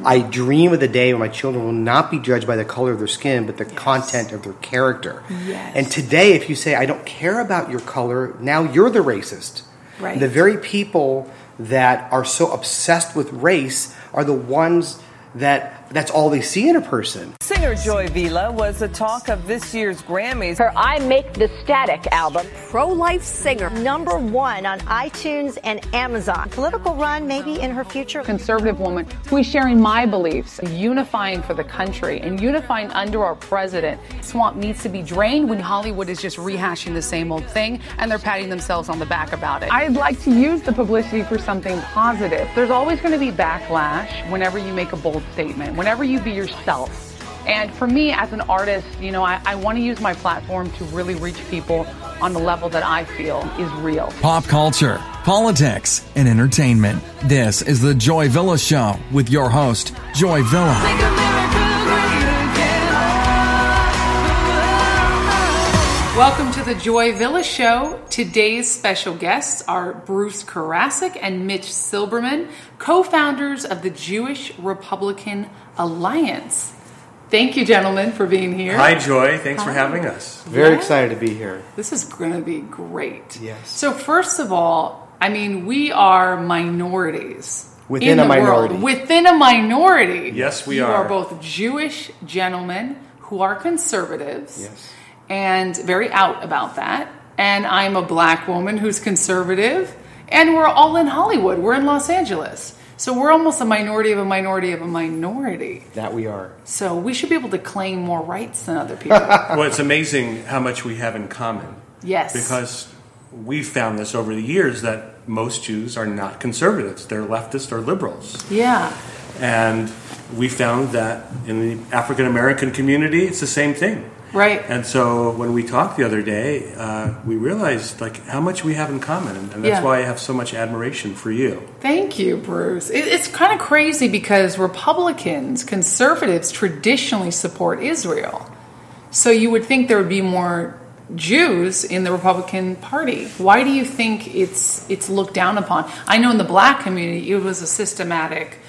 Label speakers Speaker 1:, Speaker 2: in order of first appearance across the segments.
Speaker 1: I dream of the day when my children will not be judged by the color of their skin, but the content of their character.
Speaker 2: Yes.
Speaker 1: And today, if you say, I don't care about your color, now you're the racist.
Speaker 2: Right.
Speaker 1: The very people that are so obsessed with race are the ones that's all they see in a person.
Speaker 3: Singer Joy Vila was the talk of this year's Grammys.
Speaker 4: Her I Make the Static album, pro-life singer, #1 on iTunes and Amazon. Political run maybe in her future.
Speaker 5: Conservative woman who is sharing my beliefs, unifying for the country and unifying under our president. Swamp needs to be drained when Hollywood is just rehashing the same old thing and they're patting themselves on the back about it. I'd like to use the publicity for something positive. There's always going to be backlash whenever you make a bold statement, whenever you be yourself. And for me as an artist, I want to use my platform to really reach people on the level that I feel is real.
Speaker 6: Pop culture, politics, and entertainment. This is The Joy Villa Show with your host, Joy Villa.
Speaker 2: Welcome to The Joy Villa Show. Today's special guests are Bruce Karasik and Mitch Silberman, co-founders of the Jewish Republican Alliance. Thank you, gentlemen, for being here.
Speaker 7: Hi, Joy. Thanks for having us.
Speaker 1: Very excited to be here.
Speaker 2: This is going to be great.
Speaker 1: Yes.
Speaker 2: So first of all, we are minorities.
Speaker 1: Within a minority.
Speaker 2: World. Within a minority.
Speaker 7: Yes, we
Speaker 2: are. You
Speaker 7: are
Speaker 2: are both Jewish gentlemen who are conservatives.
Speaker 1: Yes.
Speaker 2: And very out about that. And I'm a black woman who's conservative. And we're all in Hollywood. We're in Los Angeles. So we're almost a minority of a minority of a minority.
Speaker 1: That we are.
Speaker 2: So we should be able to claim more rights than other people.
Speaker 7: Well, it's amazing how much we have in common.
Speaker 2: Yes.
Speaker 7: Because we've found this over the years that most Jews are not conservatives. They're leftists or liberals.
Speaker 2: Yeah.
Speaker 7: And we found that in the African American community, it's the same thing.
Speaker 2: Right.
Speaker 7: And so when we talked the other day, we realized how much we have in common. And that's why I have so much admiration for you.
Speaker 2: Thank you, Bruce. It's kind of crazy because Republicans, conservatives, traditionally support Israel. So you would think there would be more Jews in the Republican Party. Why do you think it's looked down upon? I know in the black community, it was a systematic,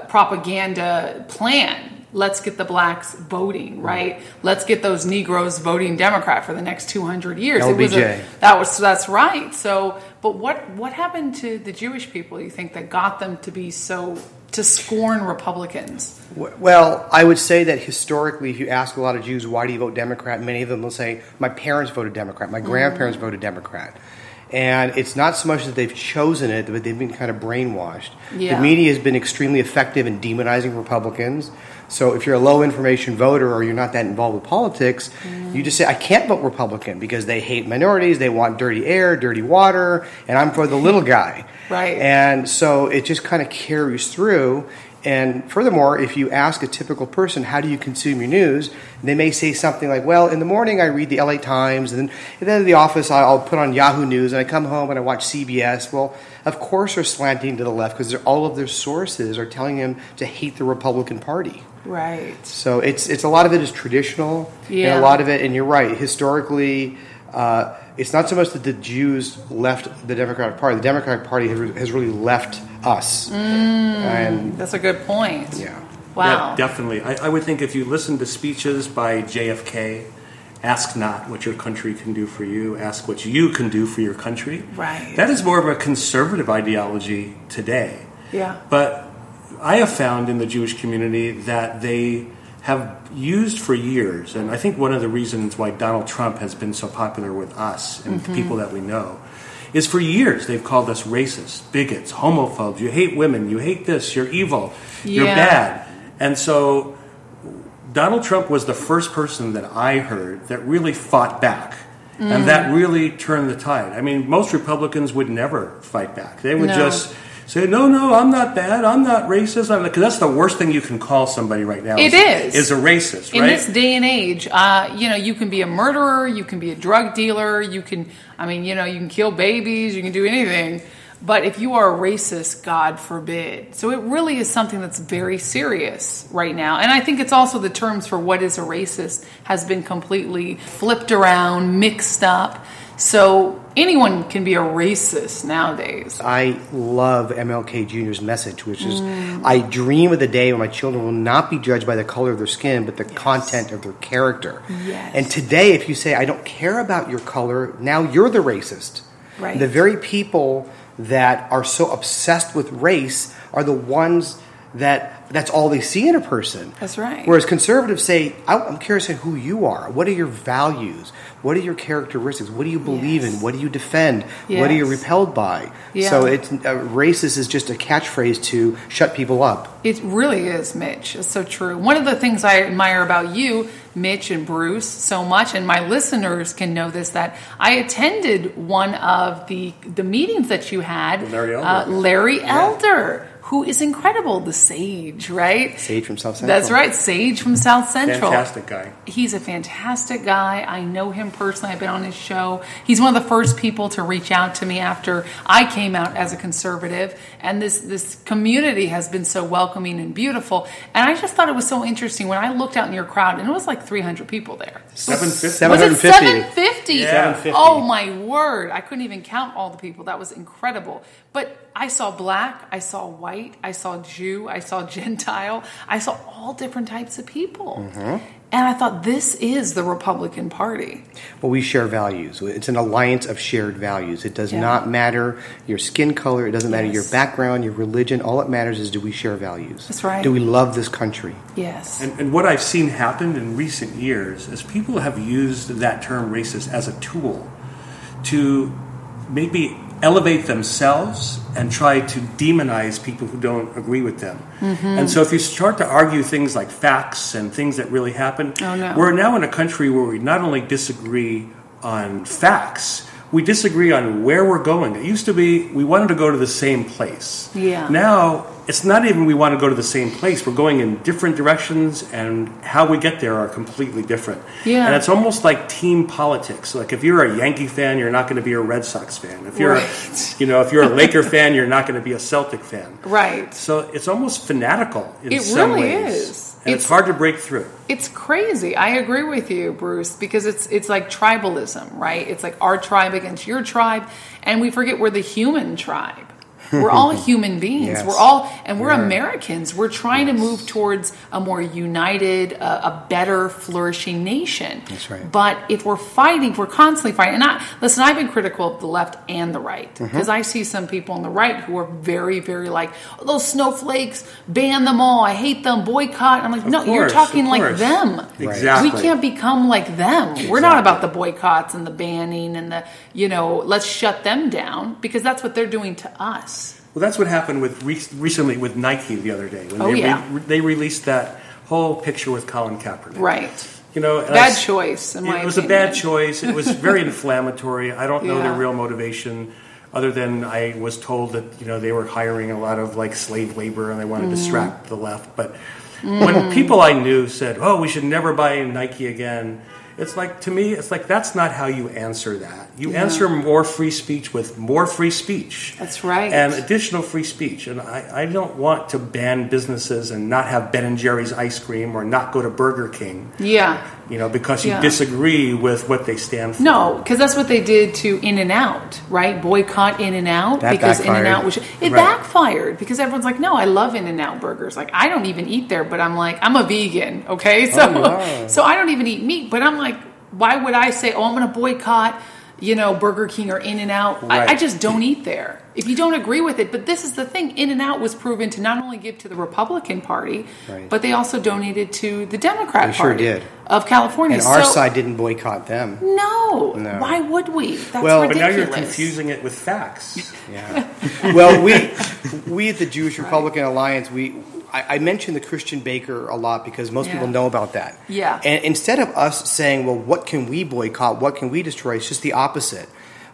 Speaker 2: propaganda plan. Let's get the blacks voting, right? Let's get those Negroes voting Democrat for the next 200 years.
Speaker 1: LBJ.
Speaker 2: That's right. So, but what happened to the Jewish people, you think, that got them to scorn Republicans?
Speaker 1: Well, I would say that historically, if you ask a lot of Jews, why do you vote Democrat? Many of them will say, my parents voted Democrat, my grandparents voted Democrat. And it's not so much that they've chosen it, but they've been kind of brainwashed.
Speaker 2: Yeah.
Speaker 1: The media has been extremely effective in demonizing Republicans. So if you're a low-information voter or you're not that involved with politics, you just say, I can't vote Republican because they hate minorities, they want dirty air, dirty water, and I'm for the little guy.
Speaker 2: Right.
Speaker 1: And so it just kind of carries through. And furthermore, if you ask a typical person, how do you consume your news? They may say something like, well, in the morning I read the LA Times, and then in the office I'll put on Yahoo News, and I come home and I watch CBS. Well, of course they're slanting to the left because all of their sources are telling them to hate the Republican Party.
Speaker 2: Right.
Speaker 1: So it's a lot of it is traditional, and a lot of it, and you're right, historically, it's not so much that the Jews left the Democratic Party. The Democratic Party has really left us. And
Speaker 2: that's a good point.
Speaker 1: Yeah.
Speaker 2: Wow.
Speaker 7: Yeah, definitely. I would think if you listen to speeches by JFK, ask not what your country can do for you, ask what you can do for your country.
Speaker 2: Right.
Speaker 7: That is more of a conservative ideology today.
Speaker 2: Yeah.
Speaker 7: But I have found in the Jewish community that they have used for years, and I think one of the reasons why Donald Trump has been so popular with us and people that we know, is for years they've called us racist, bigots, homophobes, you hate women, you hate this, you're evil, you're bad. And so Donald Trump was the first person that I heard that really fought back. And that really turned the tide. I mean, most Republicans would never fight back. They would just say, no, I'm not bad, I'm not racist. Because that's the worst thing you can call somebody right now.
Speaker 2: It is
Speaker 7: a racist, right?
Speaker 2: In this day and age, you can be a murderer, you can be a drug dealer, you can kill babies, you can do anything. But if you are a racist, God forbid. So it really is something that's very serious right now. And I think it's also the terms for what is a racist has been completely flipped around, mixed up. So anyone can be a racist nowadays.
Speaker 1: I love MLK Jr.'s message, which is, I dream of the day when my children will not be judged by the color of their skin, but the content of their character.
Speaker 2: Yes.
Speaker 1: And today, if you say, I don't care about your color, now you're the racist.
Speaker 2: Right.
Speaker 1: The very people that are so obsessed with race are the ones that's all they see in a person.
Speaker 2: That's right.
Speaker 1: Whereas conservatives say, I'm curious in who you are. What are your values? What are your characteristics? What do you believe in? What do you defend? What are you repelled by?
Speaker 2: Yeah.
Speaker 1: So it's racist is just a catchphrase to shut people up.
Speaker 2: It really is, Mitch. It's so true. One of the things I admire about you, Mitch and Bruce, so much, and my listeners can know this, that I attended one of the meetings that you had. Larry Elder. Who is incredible, the Sage, right?
Speaker 1: Sage from South Central.
Speaker 2: That's right, Sage from South Central.
Speaker 7: Fantastic guy.
Speaker 2: He's a fantastic guy. I know him personally. I've been on his show. He's one of the first people to reach out to me after I came out as a conservative. And this community has been so welcoming and beautiful. And I just thought it was so interesting when I looked out in your crowd, and it was like 300 people there.
Speaker 7: 750.
Speaker 2: Was it 750?
Speaker 7: Yeah.
Speaker 1: 750.
Speaker 2: Oh, my word. I couldn't even count all the people. That was incredible. But I saw black, I saw white, I saw Jew, I saw Gentile, I saw all different types of people. And I thought, this is the Republican Party.
Speaker 1: Well, we share values. It's an alliance of shared values. It does not matter your skin color. It doesn't matter your background, your religion. All it matters is, do we share values?
Speaker 2: That's right.
Speaker 1: Do we love this country?
Speaker 2: Yes.
Speaker 7: And what I've seen happen in recent years is people have used that term racist as a tool to maybe elevate themselves and try to demonize people who don't agree with them. And so if you start to argue things like facts and things that really happen, we're now in a country where we not only disagree on facts, we disagree on where we're going. It used to be we wanted to go to the same place.
Speaker 2: Yeah.
Speaker 7: Now, it's not even we want to go to the same place. We're going in different directions, and how we get there are completely different.
Speaker 2: Yeah.
Speaker 7: And it's almost like team politics. Like if you're a Yankee fan, you're not going to be a Red Sox fan. If you're, if you're a Laker fan, you're not going to be a Celtic fan.
Speaker 2: Right.
Speaker 7: So it's almost fanatical in
Speaker 2: It
Speaker 7: some
Speaker 2: really
Speaker 7: ways.
Speaker 2: is.
Speaker 7: And it's hard to break through.
Speaker 2: It's crazy. I agree with you, Bruce, because it's like tribalism, right? It's like our tribe against your tribe, and we forget we're the human tribe. We're all human beings.
Speaker 1: Yes.
Speaker 2: We're Americans. We're trying to move towards a more united, a better, flourishing nation.
Speaker 1: That's right.
Speaker 2: But if we're constantly fighting, and I've been critical of the left and the right, because I see some people on the right who are very, very like, those snowflakes, ban them all, I hate them, boycott. I'm like, no, you're talking like them.
Speaker 7: Exactly.
Speaker 2: We can't become like them. Exactly. We're not about the boycotts and the banning and the, let's shut them down, because that's what they're doing to us.
Speaker 7: Well, that's what happened recently with Nike the other day when they released that whole picture with Colin Kaepernick.
Speaker 2: Right.
Speaker 7: Bad
Speaker 2: choice. In my
Speaker 7: opinion. It was a bad choice. It was very inflammatory. I don't know their real motivation, other than I was told that they were hiring a lot of like slave labor and they wanted to distract the left. But when people I knew said, "Oh, we should never buy Nike again," it's like, to me, it's like that's not how you answer that. You answer more free speech with more free speech.
Speaker 2: That's right.
Speaker 7: And additional free speech. And I don't want to ban businesses and not have Ben & Jerry's ice cream or not go to Burger King.
Speaker 2: Yeah.
Speaker 7: Because you disagree with what they stand for.
Speaker 2: No, because that's what they did to In-N-Out, right? Boycott In-N-Out.
Speaker 1: That
Speaker 2: because
Speaker 1: backfired.
Speaker 2: In-N-Out backfired because everyone's like, no, I love In-N-Out burgers. Like, I don't even eat there, but I'm like, I'm a vegan, okay? So I don't even eat meat, but I'm like, why would I say, I'm going to boycott, Burger King or In-N-Out?
Speaker 7: Right.
Speaker 2: I just don't eat there. If you don't agree with it, but this is the thing, In-N-Out was proven to not only give to the Republican Party, but they also donated to the Democrat Party of California.
Speaker 1: And our side didn't boycott them.
Speaker 2: No. Why would we? That's ridiculous.
Speaker 7: But now you're confusing it with facts.
Speaker 1: Yeah. Well, we at the Jewish Republican Alliance, I mention the Christian baker a lot because most people know about that.
Speaker 2: Yeah.
Speaker 1: And instead of us saying, well, what can we boycott? What can we destroy? It's just the opposite.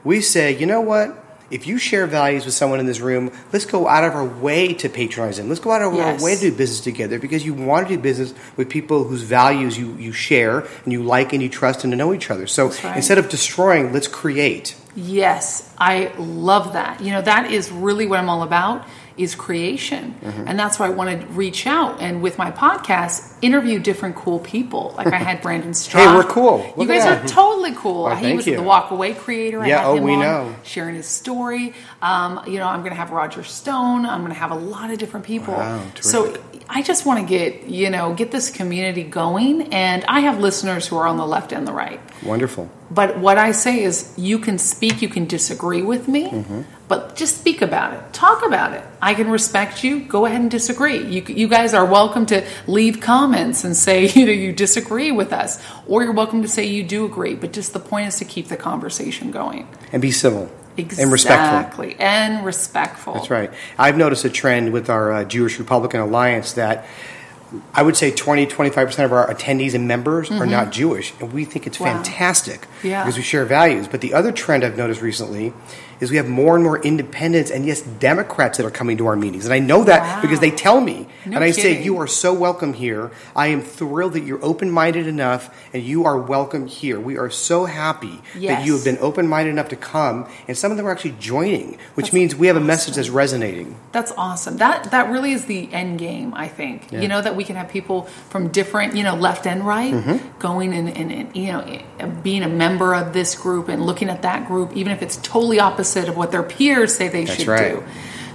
Speaker 1: We say, you know what? If you share values with someone in this room, let's go out of our way to patronize them. Let's go out of our way to do business together because you want to do business with people whose values you share and you like and you trust and to know each other. So instead of destroying, let's create.
Speaker 2: Yes, I love that. That is really what I'm all about, is creation. And that's why I want to reach out and with my podcast, interview different cool people. Like I had Brandon Stroud.
Speaker 1: Hey, we're cool.
Speaker 2: You guys are totally cool.
Speaker 1: Oh,
Speaker 2: he was
Speaker 1: thank
Speaker 2: the
Speaker 1: you.
Speaker 2: Walk Away creator.
Speaker 1: Yeah,
Speaker 2: I had him
Speaker 1: we
Speaker 2: on,
Speaker 1: know.
Speaker 2: sharing his story. I'm going to have Roger Stone. I'm going to have a lot of different people.
Speaker 1: Wow, terrific.
Speaker 2: So I just want to get this community going. And I have listeners who are on the left and the right.
Speaker 1: Wonderful.
Speaker 2: But what I say is you can speak, you can disagree with me, but just speak about it. Talk about it. I can respect you. Go ahead and disagree. You guys are welcome to leave comments and say you disagree with us. Or you're welcome to say you do agree. But just the point is to keep the conversation going.
Speaker 1: And be civil.
Speaker 2: Exactly.
Speaker 1: And respectful.
Speaker 2: And respectful.
Speaker 1: That's right. I've noticed a trend with our Jewish Republican Alliance that I would say 20-25% of our attendees and members are not Jewish, and we think it's fantastic because we share values. But the other trend I've noticed recently is we have more and more independents and, yes, Democrats that are coming to our meetings. And I know that because they tell me.
Speaker 2: No
Speaker 1: and I
Speaker 2: kidding.
Speaker 1: say, you are so welcome here. I am thrilled that you're open-minded enough and you are welcome here. We are so happy that you have been open-minded enough to come. And some of them are actually joining, which means we have a message that's resonating.
Speaker 2: That's awesome. That really is the end game, I think.
Speaker 1: Yeah.
Speaker 2: That we can have people from different, left and right going and being a member of this group and looking at that group, even if it's totally opposite of what their peers say they should do.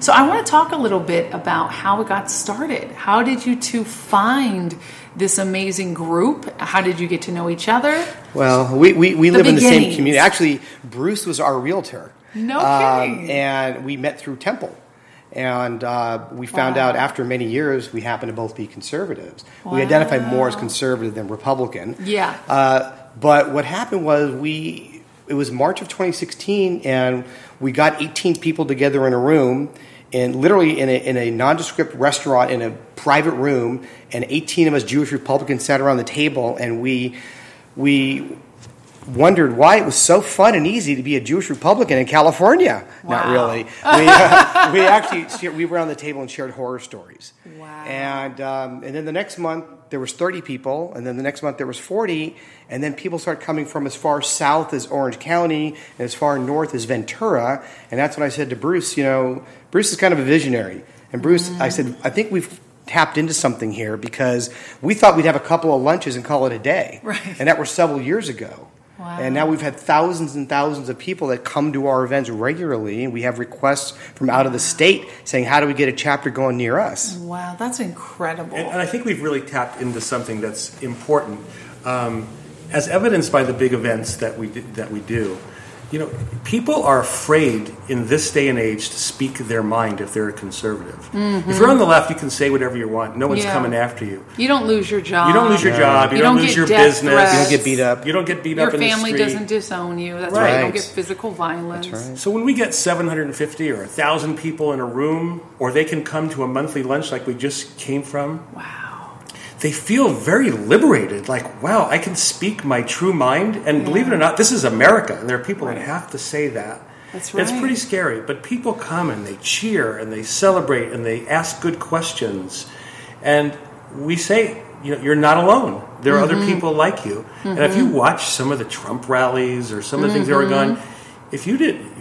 Speaker 2: So I want to talk a little bit about how it got started. How did you two find this amazing group? How did you get to know each other?
Speaker 1: Well, we live in the same community. Actually, Bruce was our realtor.
Speaker 2: No kidding.
Speaker 1: And we met through Temple. And we found out after many years we happen to both be conservatives. We identify more as conservative than Republican.
Speaker 2: Yeah.
Speaker 1: But what happened was it was March of 2016, and we got 18 people together in a room, and literally in a nondescript restaurant in a private room, and 18 of us Jewish Republicans sat around the table, and we wondered why it was so fun and easy to be a Jewish Republican in California.
Speaker 2: Wow.
Speaker 1: Not really. We were on the table and shared horror stories.
Speaker 2: Wow.
Speaker 1: And then the next month there was 30 people, and then the next month there was 40, and then people started coming from as far south as Orange County and as far north as Ventura. And that's when I said to Bruce, Bruce is kind of a visionary. And Bruce, I said, I think we've tapped into something here because we thought we'd have a couple of lunches and call it a day.
Speaker 2: Right.
Speaker 1: And that was several years ago.
Speaker 2: Wow.
Speaker 1: And now we've had thousands and thousands of people that come to our events regularly, and we have requests from out of the state saying, how do we get a chapter going near us?
Speaker 2: Wow, that's incredible.
Speaker 7: And I think we've really tapped into something that's important. As evidenced by the big events that we do, people are afraid in this day and age to speak their mind if they're a conservative. If you're on the left, you can say whatever you want. No one's coming after you.
Speaker 2: You don't lose your job.
Speaker 7: You don't lose your job. You don't lose your business.
Speaker 2: Threats.
Speaker 1: You don't get beat up.
Speaker 7: You don't get beat up in the street.
Speaker 2: Your family doesn't disown you. That's right. You don't get physical violence.
Speaker 1: That's right.
Speaker 7: So when we get 750 or 1,000 people in a room, or they can come to a monthly lunch like we just came from,
Speaker 2: wow.
Speaker 7: They feel very liberated, like, wow, I can speak my true mind. And believe it or not, this is America, and there are people that have to say that.
Speaker 2: That's right.
Speaker 7: It's pretty scary, but people come and they cheer and they celebrate and they ask good questions. And we say, you're not alone. There are other people like you. And if you watch some of the Trump rallies or some of the things that were going,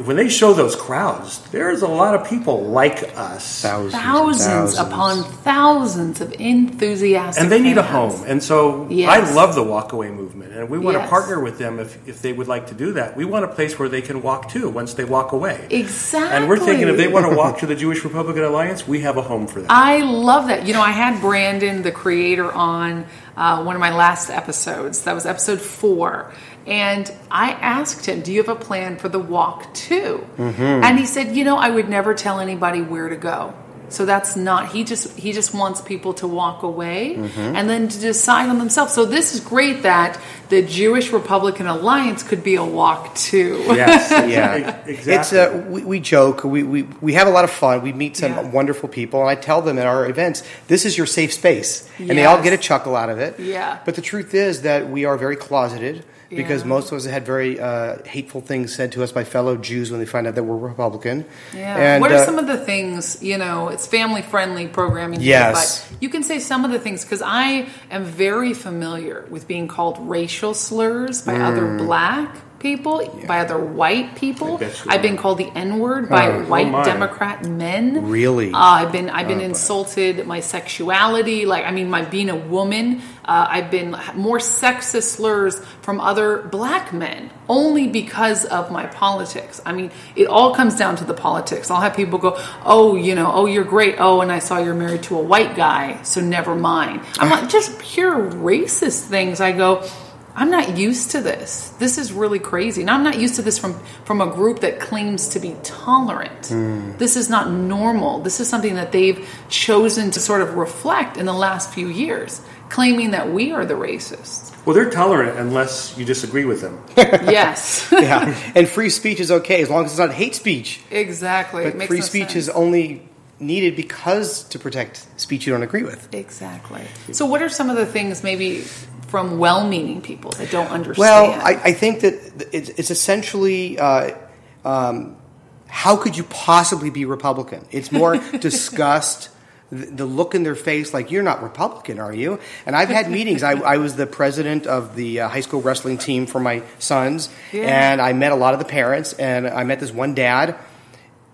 Speaker 7: when they show those crowds, there's a lot of people like us.
Speaker 2: Thousands upon thousands of enthusiastic
Speaker 7: and they need a
Speaker 2: fans.
Speaker 7: home. And so I love the walkaway movement. And we want to partner with them if they would like to do that. We want a place where they can walk to once they walk away.
Speaker 2: Exactly.
Speaker 7: And we're thinking if they want to walk to the Jewish Republican Alliance, we have a home for them.
Speaker 2: I love that. I had Brandon, the creator, on one of my last episodes. That was episode 4. And I asked him, do you have a plan for the walk too? And he said, I would never tell anybody where to go. So that's not, he just wants people to walk away and then to decide on themselves. So this is great that the Jewish Republican Alliance could be a walk too.
Speaker 1: Yes, yeah.
Speaker 7: Exactly.
Speaker 1: It's we joke, we have a lot of fun. We meet some wonderful people, and I tell them at our events, this is your safe space. And they all get a chuckle out of it.
Speaker 2: Yeah.
Speaker 1: But the truth is that we are very closeted. Because most of us had very hateful things said to us by fellow Jews when they find out that we're Republican.
Speaker 2: Yeah.
Speaker 1: And,
Speaker 2: what are some of the things, it's family-friendly programming here, but you can say some of the things, because I am very familiar with being called racial slurs by other black people, by other white people.
Speaker 7: I've
Speaker 2: been called the N-word by white Democrat men.
Speaker 1: Really?
Speaker 2: I've been insulted, my sexuality, my being a woman. I've been more sexist slurs from other black men only because of my politics. I mean, it all comes down to the politics. I'll have people go, oh, you're great. Oh, and I saw you're married to a white guy, so never mind. I'm like, just pure racist things. I go, I'm not used to this. This is really crazy. And I'm not used to this from a group that claims to be tolerant. This is not normal. This is something that they've chosen to sort of reflect in the last few years, claiming that we are the racists.
Speaker 7: Well, they're tolerant unless you disagree with them.
Speaker 2: Yes.
Speaker 1: Yeah, and free speech is okay as long as it's not hate speech.
Speaker 2: Exactly.
Speaker 1: But free speech is only needed because to protect speech you don't agree with.
Speaker 2: Exactly. So what are some of the things maybe from well-meaning people that don't understand?
Speaker 1: Well, I think that it's essentially how could you possibly be Republican? It's more disgust, the look in their face like, you're not Republican, are you? And I've had meetings. I was the president of the high school wrestling team for my sons, and I met a lot of the parents, and I met this one dad.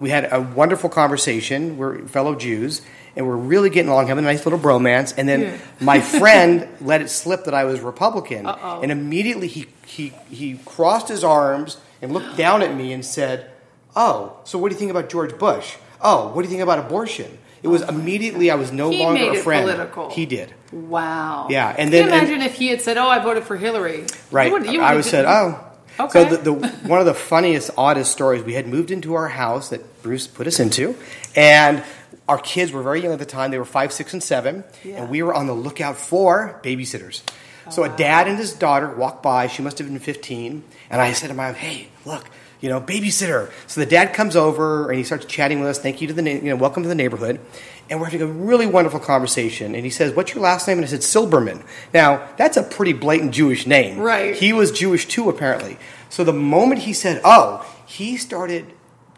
Speaker 1: We had a wonderful conversation. We're fellow Jews, and we're really getting along, having a nice little bromance. And then my friend let it slip that I was Republican. And immediately he crossed his arms and looked down at me and said, oh, so what do you think about George Bush? Oh, what do you think about abortion? It was immediately, I was no longer a friend.
Speaker 2: He made it political.
Speaker 1: He did.
Speaker 2: Wow.
Speaker 1: Yeah. And
Speaker 2: then, can you imagine if he had said, oh, I voted for Hillary?
Speaker 1: Right. I would have said, oh.
Speaker 2: Okay.
Speaker 1: So one of the funniest, oddest stories, we had moved into our house that Bruce put us into, and our kids were very young at the time. They were 5, 6, and 7, and we were on the lookout for babysitters. So a dad and his daughter walked by. She must have been 15, and I said to my wife, hey, look, babysitter. So the dad comes over, and he starts chatting with us. Thank you to welcome to the neighborhood. And we're having a really wonderful conversation. And he says, what's your last name? And I said, Silberman. Now, that's a pretty blatant Jewish name.
Speaker 2: Right.
Speaker 1: He was Jewish too, apparently. So the moment he said, he started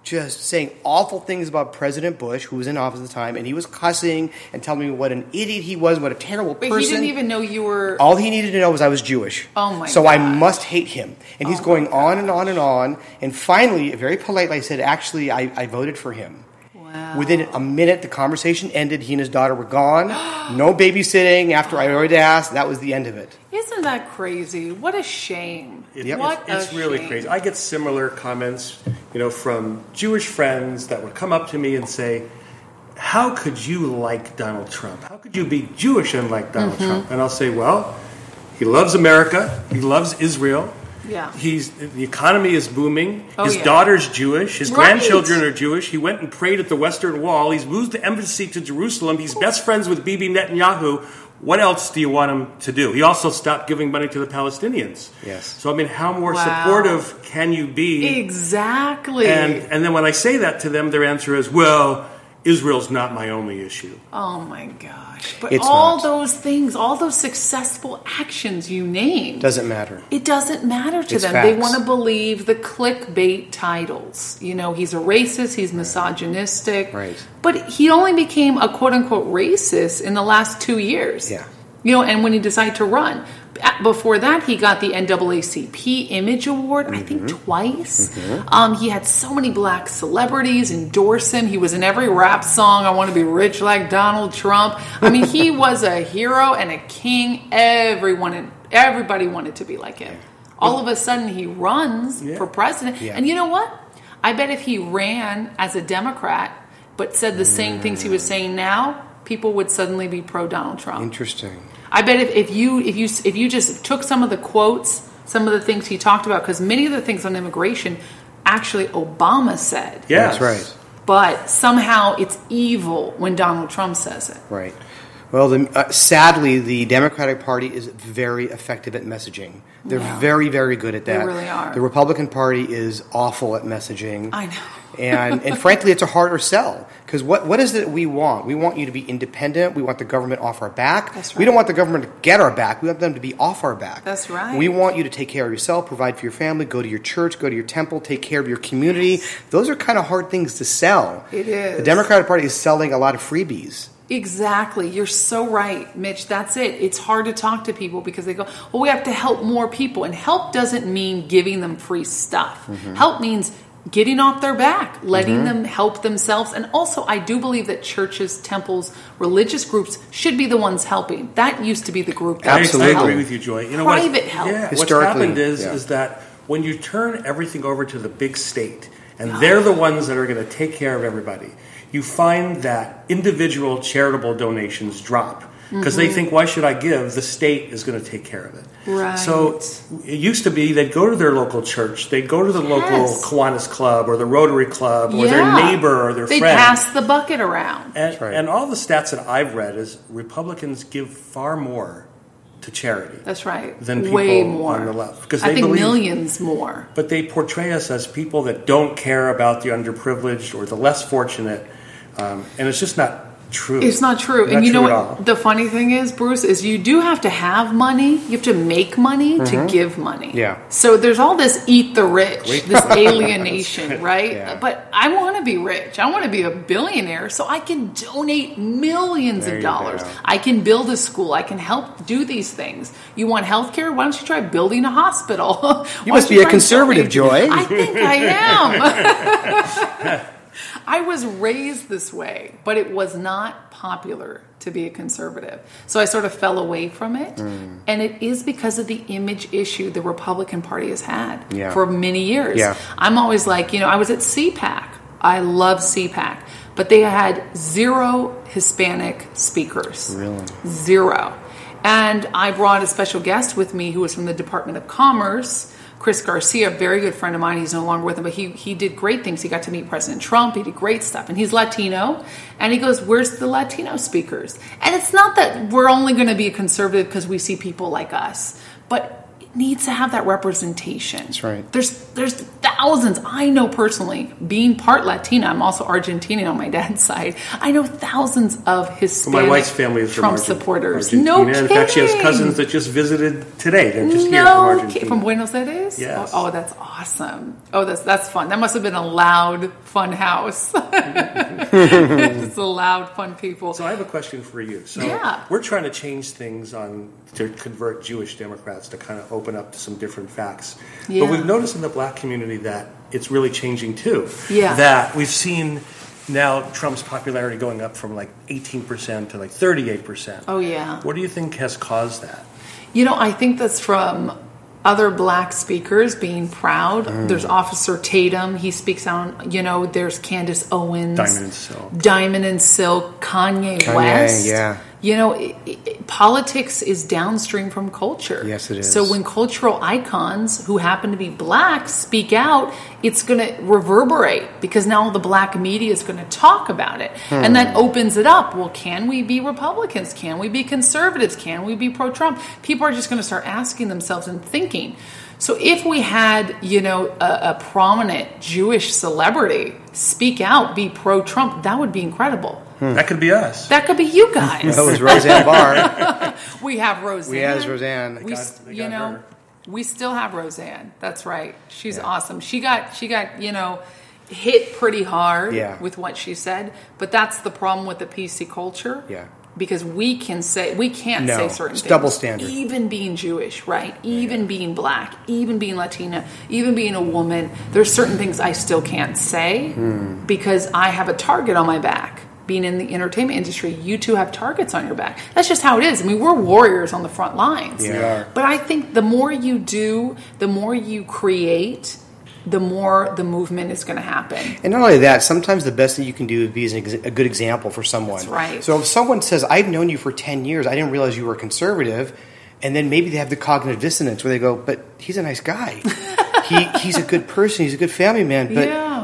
Speaker 1: just saying awful things about President Bush, who was in office at the time, and he was cussing and telling me what an idiot he was, what a terrible person.
Speaker 2: But he didn't even know you were...
Speaker 1: All he needed to know was I was Jewish.
Speaker 2: Oh, my God.
Speaker 1: So I must hate him. And he's going on and on and on. And finally, very politely, I said, actually, I voted for him.
Speaker 2: Wow.
Speaker 1: Within a minute, the conversation ended. He and his daughter were gone. No babysitting. After I already asked, that was the end of it.
Speaker 2: Isn't that crazy? What a shame.
Speaker 7: It's really crazy. I get similar comments, from Jewish friends that would come up to me and say, how could you like Donald Trump? How could you be Jewish and like Donald Trump? And I'll say, well, he loves America. He loves Israel.
Speaker 2: Yeah.
Speaker 7: The economy is booming. His daughter's Jewish. His grandchildren are Jewish. He went and prayed at the Western Wall. He's moved the embassy to Jerusalem. He's best friends with Bibi Netanyahu. What else do you want him to do? He also stopped giving money to the Palestinians.
Speaker 1: Yes.
Speaker 7: So, how more supportive can you be?
Speaker 2: Exactly.
Speaker 7: And then when I say that to them, their answer is, well, Israel's not my only issue.
Speaker 2: Oh, my gosh. But
Speaker 1: it's
Speaker 2: all
Speaker 1: not.
Speaker 2: Those things, all those successful actions you named.
Speaker 1: Doesn't matter.
Speaker 2: It doesn't matter to
Speaker 1: It's
Speaker 2: them.
Speaker 1: facts.
Speaker 2: They want to believe the clickbait titles. He's a racist. He's misogynistic.
Speaker 1: Right.
Speaker 2: But he only became a quote-unquote racist in the last 2 years.
Speaker 1: Yeah.
Speaker 2: And when he decided to run. Before that, he got the NAACP Image Award, I think twice. He had so many black celebrities endorse him. He was in every rap song, I want to be rich like Donald Trump. He was a hero and a king. Everybody wanted to be like him. All of a sudden, he runs for president. Yeah. And you know what? I bet if he ran as a Democrat, but said the same things he was saying now, people would suddenly be pro-Donald Trump.
Speaker 1: Interesting.
Speaker 2: I bet if you just took some of the quotes, some of the things he talked about, because many of the things on immigration, actually Obama said.
Speaker 7: Yeah,
Speaker 1: that's right.
Speaker 2: But somehow it's evil when Donald Trump says it.
Speaker 1: Right. Well, sadly, the Democratic Party is very effective at messaging. They're very, very good at that.
Speaker 2: They really are.
Speaker 1: The Republican Party is awful at messaging.
Speaker 2: I know.
Speaker 1: and frankly, it's a harder sell. Because what is it we want? We want you to be independent. We want the government off our back.
Speaker 2: That's right.
Speaker 1: We don't want the government to get our back. We want them to be off our back.
Speaker 2: That's right.
Speaker 1: We want you to take care of yourself, provide for your family, go to your church, go to your temple, take care of your community. Those are kind of hard things to sell.
Speaker 2: It is.
Speaker 1: The Democratic Party is selling a lot of freebies.
Speaker 2: Exactly. You're so right, Mitch. That's it. It's hard to talk to people because they go, well, we have to help more people. And help doesn't mean giving them free stuff. Help means getting off their back, letting them help themselves. And also, I do believe that churches, temples, religious groups should be the ones helping. That used to be the group that
Speaker 1: Absolutely.
Speaker 7: I agree with you, Joy. You know,
Speaker 2: private help.
Speaker 7: Yeah, what's
Speaker 1: Historically,
Speaker 7: happened is that when you turn everything over to the big state, and they're the ones that are going to take care of everybody, you find that individual charitable donations drop. Because they think, why should I give? The state is going to take care of it.
Speaker 2: Right.
Speaker 7: So it used to be they'd go to their local church, they'd go to the local Kiwanis Club or the Rotary Club or their neighbor or their friend.
Speaker 2: They'd pass the bucket around.
Speaker 7: And all the stats that I've read is Republicans give far more to charity.
Speaker 2: That's right.
Speaker 7: Than people
Speaker 2: way more
Speaker 7: on the left. Because
Speaker 2: I think millions more.
Speaker 7: But they portray us as people that don't care about the underprivileged or the less fortunate. And it's just not true.
Speaker 2: It's not true.
Speaker 7: Not
Speaker 2: and you know
Speaker 7: true
Speaker 2: what the funny thing is, Bruce, is you do have to have money. You have to make money to give money.
Speaker 1: Yeah.
Speaker 2: So there's all this eat the rich, this alienation, right?
Speaker 1: Yeah.
Speaker 2: But I want to be rich. I want to be a billionaire so I can donate millions of dollars. I can build a school. I can help do these things. You want healthcare? Why don't you try building a hospital?
Speaker 1: You must be a conservative, Joy.
Speaker 2: I think I am. I was raised this way, but it was not popular to be a conservative. So I sort of fell away from it. And it is because of the image issue the Republican Party has had for many years.
Speaker 1: Yeah.
Speaker 2: I'm always like, I was at CPAC. I love CPAC. But they had 0 Hispanic speakers.
Speaker 1: Really?
Speaker 2: 0. And I brought a special guest with me who was from the Department of Commerce, Chris Garcia, a very good friend of mine. He's no longer with him, but he did great things. He got to meet President Trump. He did great stuff. And he's Latino. And he goes, where's the Latino speakers? And it's not that we're only going to be a conservative because we see people like us, but it needs to have that representation.
Speaker 1: That's right.
Speaker 2: There's thousands. I know personally, being part Latina, I'm also Argentinian on my dad's side. I know thousands of Hispanic
Speaker 7: my wife's family is
Speaker 2: Trump
Speaker 7: from
Speaker 2: supporters.
Speaker 7: Argentina.
Speaker 2: No kidding.
Speaker 7: In fact, she has cousins that just visited today. They're just here from Argentina.
Speaker 2: From Buenos Aires?
Speaker 7: Yes.
Speaker 2: Oh, that's awesome. Oh, that's fun. That must have been a loud, fun house. It's a loud, fun people.
Speaker 7: So I have a question for you. So we're trying to change things to convert Jewish Democrats to kind of open up to some different facts.
Speaker 2: Yeah.
Speaker 7: But we've noticed in the black community that it's really changing too.
Speaker 2: Yeah.
Speaker 7: That we've seen now Trump's popularity going up from like 18% to like 38%.
Speaker 2: Oh, yeah.
Speaker 7: What do you think has caused that?
Speaker 2: I think that's from other black speakers being proud. There's Officer Tatum. He speaks on, there's Candace Owens. Diamond and Silk. Kanye West.
Speaker 1: Yeah.
Speaker 2: Politics is downstream from culture.
Speaker 1: Yes, it is.
Speaker 2: So when cultural icons who happen to be black speak out, it's going to reverberate because now the black media is going to talk about it. And that opens it up. Well, can we be Republicans? Can we be conservatives? Can we be pro-Trump? People are just going to start asking themselves and thinking. So if we had, a prominent Jewish celebrity speak out, be pro-Trump, that would be incredible.
Speaker 7: That could be us.
Speaker 2: That could be you guys.
Speaker 1: That was Roseanne Barr.
Speaker 2: We have Roseanne.
Speaker 1: We have Roseanne.
Speaker 2: We still have Roseanne. That's right. She's awesome. She got hit pretty hard with what she said. But that's the problem with the PC culture.
Speaker 1: Yeah.
Speaker 2: Because we can't say certain things.
Speaker 1: Double standard.
Speaker 2: Even being Jewish, right? Even being black, even being Latina, even being a woman, there's certain things I still can't say because I have a target on my back. Being in the entertainment industry, you two have targets on your back. That's just how it is. I mean, we're warriors on the front lines.
Speaker 1: Yeah.
Speaker 2: But I think the more you do, the more you create, the more the movement is going to happen.
Speaker 1: And not only that, sometimes the best thing you can do is be a good example for someone.
Speaker 2: That's right.
Speaker 1: So if someone says, I've known you for 10 years, I didn't realize you were a conservative, and then maybe they have the cognitive dissonance where they go, but he's a nice guy. He's a good person. He's a good family man.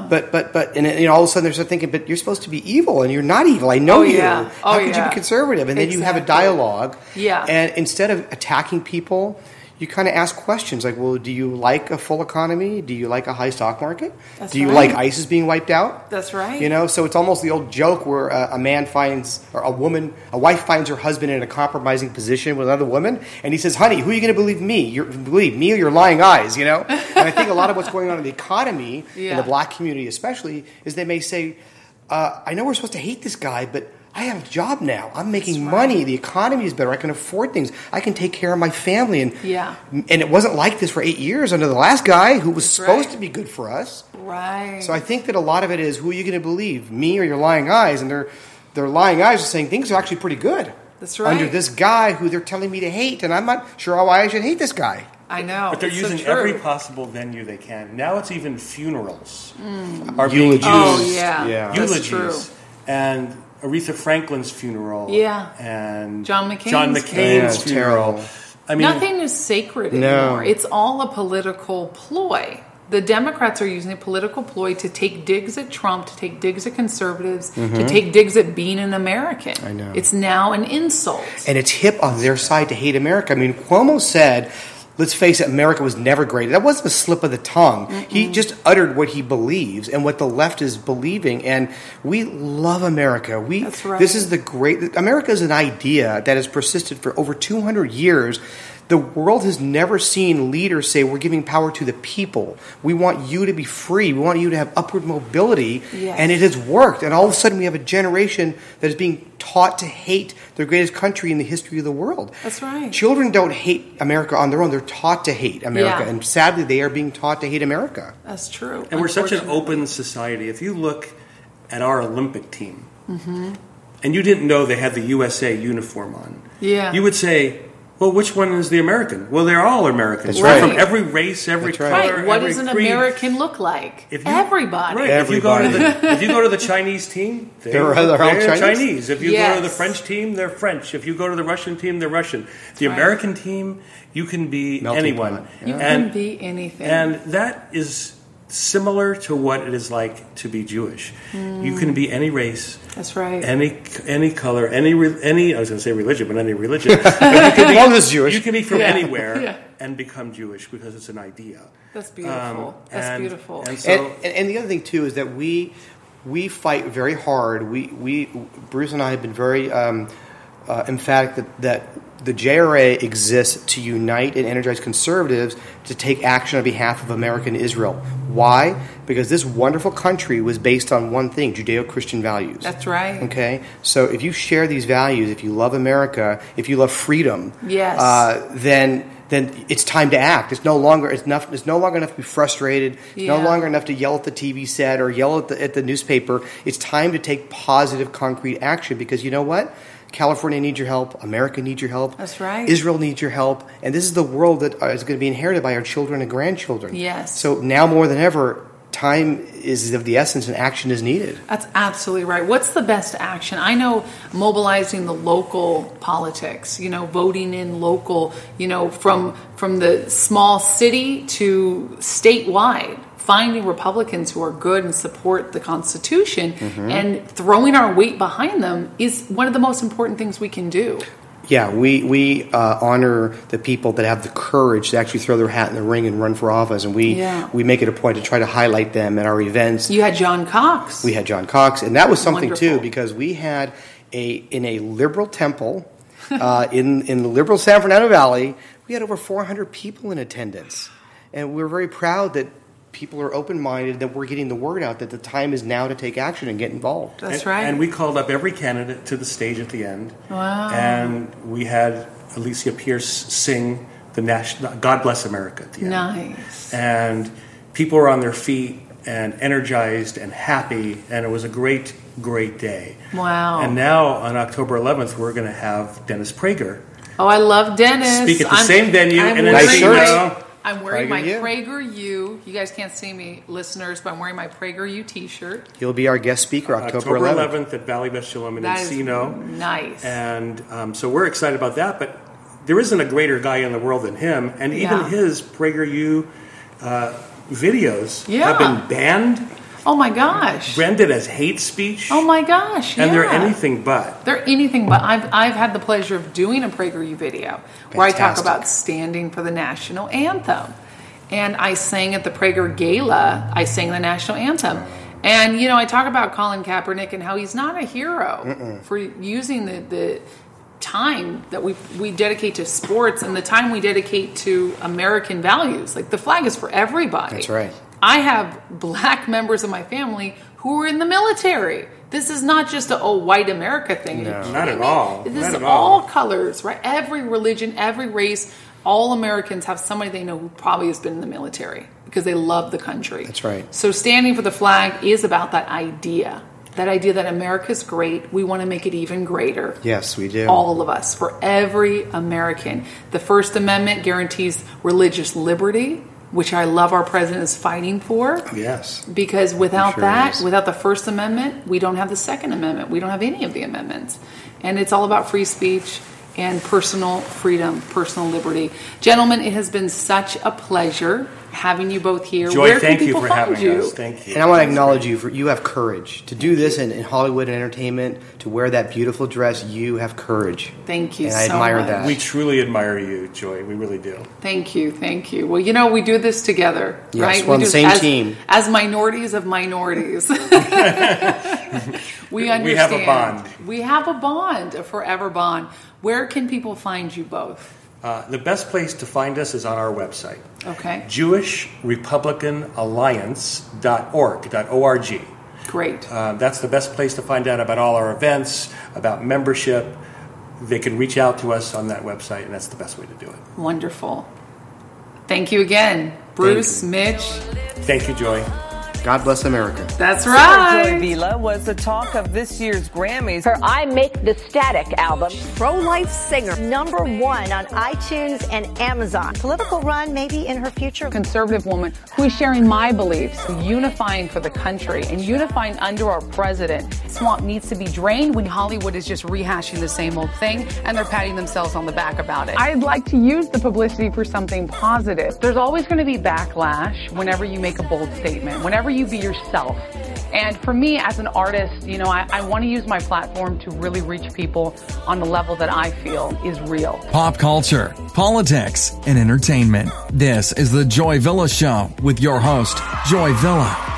Speaker 1: But and all of a sudden they're thinking, but you're supposed to be evil, and you're not evil. I know you. How could you be conservative? And then you have a dialogue.
Speaker 2: Yeah.
Speaker 1: And instead of attacking people, you kind of ask questions like, well, do you like a full economy? Do you like a high stock market? Do you like ISIS being wiped out?
Speaker 2: That's right.
Speaker 1: So it's almost the old joke where a wife finds her husband in a compromising position with another woman, and he says, honey, who are you going to believe, me? Believe me or your lying eyes, And I think a lot of what's going on in the economy, in the black community especially, is they may say, I know we're supposed to hate this guy, but I have a job now. I'm making money. The economy is better. I can afford things. I can take care of my family. And it wasn't like this for 8 years under the last guy who was supposed to be good for us.
Speaker 2: Right.
Speaker 1: So I think that a lot of it is, who are you going to believe, me or your lying eyes? And their lying eyes are saying things are actually pretty good.
Speaker 2: That's right.
Speaker 1: Under this guy who they're telling me to hate, and I'm not sure why I should hate this guy.
Speaker 2: I know.
Speaker 7: But they're using every possible venue they can. Now it's even funerals are
Speaker 1: being used.
Speaker 2: Oh, yeah.
Speaker 7: Eulogies.
Speaker 2: That's true.
Speaker 7: And Aretha Franklin's funeral.
Speaker 2: Yeah.
Speaker 7: And
Speaker 2: John McCain's
Speaker 7: funeral. I mean,
Speaker 2: nothing is sacred anymore. It's all a political ploy. The Democrats are using a political ploy to take digs at Trump, to take digs at conservatives, to take digs at being an American.
Speaker 1: I know.
Speaker 2: It's now an insult.
Speaker 1: And it's hip on their side to hate America. I mean, Cuomo said, let's face it, America was never great. That wasn't a slip of the tongue. He just uttered what he believes and what the left is believing. And we love America.
Speaker 2: That's right.
Speaker 1: This is America is an idea that has persisted for over 200 years. The world has never seen leaders say, we're giving power to the people. We want you to be free. We want you to have upward mobility.
Speaker 2: Yes.
Speaker 1: And it has worked. And all of a sudden we have a generation that is being taught to hate the greatest country in the history of the world.
Speaker 2: That's right.
Speaker 1: Children don't hate America on their own. They're taught to hate America.
Speaker 2: Yeah.
Speaker 1: And sadly, they are being taught to hate America.
Speaker 2: That's true.
Speaker 7: And we're such an open society. If you look at our Olympic team, and you didn't know they had the USA uniform on, you would say, well, which one is the American? Well, they're all Americans.
Speaker 1: That's right.
Speaker 7: From every race, every color,
Speaker 2: Right. What
Speaker 7: every
Speaker 2: does an
Speaker 7: creed.
Speaker 2: American look like? Everybody.
Speaker 7: Right.
Speaker 1: Everybody.
Speaker 7: If you go to the Chinese team, they're
Speaker 1: all Chinese.
Speaker 7: Chinese. If you go to the French team, they're French. If you go to the Russian team, they're Russian. The American team, you can be anyone.
Speaker 2: You can be anything.
Speaker 7: And that is similar to what it is like to be Jewish. You can be any race.
Speaker 2: That's right.
Speaker 7: Any color, any I was going to say religion, but any religion. But you can be,
Speaker 1: as long as Jewish.
Speaker 7: You can be from anywhere and become Jewish because it's an idea.
Speaker 2: That's beautiful. That's beautiful.
Speaker 7: And, so,
Speaker 1: and the other thing too is that we fight very hard. We Bruce and I have been very emphatic that the JRA exists to unite and energize conservatives to take action on behalf of America and Israel. Why? Because this wonderful country was based on one thing, Judeo-Christian values.
Speaker 2: That's right.
Speaker 1: Okay? So if you share these values, if you love America, if you love freedom, then it's time to act. It's no longer enough to be frustrated. It's no longer enough to yell at the TV set or yell at the newspaper. It's time to take positive, concrete action because you know what? California needs your help. America needs your help.
Speaker 2: That's right.
Speaker 1: Israel needs your help. And this is the world that is going to be inherited by our children and grandchildren.
Speaker 2: Yes.
Speaker 1: So now more than ever, time is of the essence and action is needed.
Speaker 2: That's absolutely right. What's the best action? I know mobilizing the local politics, voting in local, from the small city to statewide. Finding Republicans who are good and support the Constitution and throwing our weight behind them is one of the most important things we can do.
Speaker 1: Yeah, we honor the people that have the courage to actually throw their hat in the ring and run for office, and we make it a point to try to highlight them at our events.
Speaker 2: You had John Cox.
Speaker 1: We had John Cox, and that was something
Speaker 2: Wonderful.
Speaker 1: too because we had in a liberal temple in the liberal San Fernando Valley, we had over 400 people in attendance, and we're very proud that people are open-minded, that we're getting the word out that the time is now to take action and get involved.
Speaker 2: That's right.
Speaker 7: And we called up every candidate to the stage at the end.
Speaker 2: Wow.
Speaker 7: And we had Alicia Pierce sing the national God Bless America at the end.
Speaker 2: Nice.
Speaker 7: And people were on their feet and energized and happy, and it was a great, great day.
Speaker 2: Wow.
Speaker 7: And now on October 11th, we're going to have Dennis Prager.
Speaker 2: Oh, I love Dennis.
Speaker 7: Speak at the same venue.
Speaker 1: Nice shirt.
Speaker 2: I'm wearing my
Speaker 1: PragerU.
Speaker 2: PragerU. You guys can't see me, listeners, but I'm wearing my PragerU T-shirt.
Speaker 1: He'll be our guest speaker October 11th.
Speaker 7: at Valley Beth Shalom in
Speaker 2: That
Speaker 7: Encino.
Speaker 2: is nice.
Speaker 7: And so we're excited about that, but there isn't a greater guy in the world than him. And even his PragerU videos have been banned.
Speaker 2: Oh my gosh.
Speaker 7: Branded as hate speech.
Speaker 2: Oh my gosh.
Speaker 7: And they're anything but.
Speaker 2: They're anything but. I've had the pleasure of doing a PragerU video where I talk about standing for the national anthem. And I sang at the Prager Gala. I sang the national anthem. And, I talk about Colin Kaepernick and how he's not a hero for using the time that we dedicate to sports and the time we dedicate to American values. Like, the flag is for everybody.
Speaker 1: That's right.
Speaker 2: I have black members of my family who who are in the military. This is not just a white America thing.
Speaker 7: No, not at all.
Speaker 2: This is all colors, right? Every religion, every race, all Americans have somebody they know who probably has been in the military because they love the country.
Speaker 1: That's right.
Speaker 2: So standing for the flag is about that idea that America's great. We want to make it even greater.
Speaker 1: Yes, we do.
Speaker 2: All of us, for every American. The First Amendment guarantees religious liberty, which I love our president is fighting for.
Speaker 1: Yes.
Speaker 2: Because without
Speaker 1: Sure
Speaker 2: that,
Speaker 1: is.
Speaker 2: without the First Amendment, we don't have the Second Amendment. We don't have any of the amendments. And it's all about free speech and personal freedom, personal liberty. Gentlemen, it has been such a pleasure having you both here.
Speaker 7: Joy,
Speaker 2: Where
Speaker 7: thank
Speaker 2: can
Speaker 7: you
Speaker 2: people
Speaker 7: for
Speaker 2: find
Speaker 7: having
Speaker 2: you?
Speaker 7: us. Thank you.
Speaker 1: And I want to acknowledge you for you have courage to do this in Hollywood and entertainment, to wear that beautiful dress. You have courage.
Speaker 2: Thank you
Speaker 1: and
Speaker 2: so
Speaker 1: I admire
Speaker 2: much.
Speaker 1: that.
Speaker 7: We truly admire you, Joy. We really do.
Speaker 2: Thank you, thank you. Well, you know, we do this together,
Speaker 1: Yes,
Speaker 2: right?
Speaker 1: we're on
Speaker 2: We
Speaker 1: the
Speaker 2: do
Speaker 1: same
Speaker 2: as,
Speaker 1: team.
Speaker 2: As minorities of minorities. We understand.
Speaker 7: We have a bond.
Speaker 2: We have a bond, a forever bond. Where can people find you both?
Speaker 7: The best place to find us is on our website.
Speaker 2: Okay.
Speaker 7: JewishRepublicanAlliance.org.
Speaker 2: Great.
Speaker 7: That's the best place to find out about all our events, about membership. They can reach out to us on that website, and that's the best way to do it.
Speaker 2: Wonderful. Thank you again, Bruce,
Speaker 1: you.
Speaker 2: Mitch.
Speaker 7: Thank you, Joy.
Speaker 1: God bless America.
Speaker 2: That's
Speaker 3: Joy
Speaker 2: right.
Speaker 3: Vila was the talk of this year's Grammys.
Speaker 4: Her I Make the Static album, pro-life singer, #1 on iTunes and Amazon. Political run maybe in her future.
Speaker 5: Conservative woman who is sharing my beliefs, unifying for the country and unifying under our president. Swamp needs to be drained when Hollywood is just rehashing the same old thing and they're patting themselves on the back about it. I'd like to use the publicity for something positive. There's always going to be backlash whenever you make a bold statement, whenever you be yourself. And for me as an artist, you know, I want to use my platform to really reach people on the level that I feel is real.
Speaker 6: Pop culture, politics, and entertainment. This is the Joy Villa Show with your host, Joy Villa.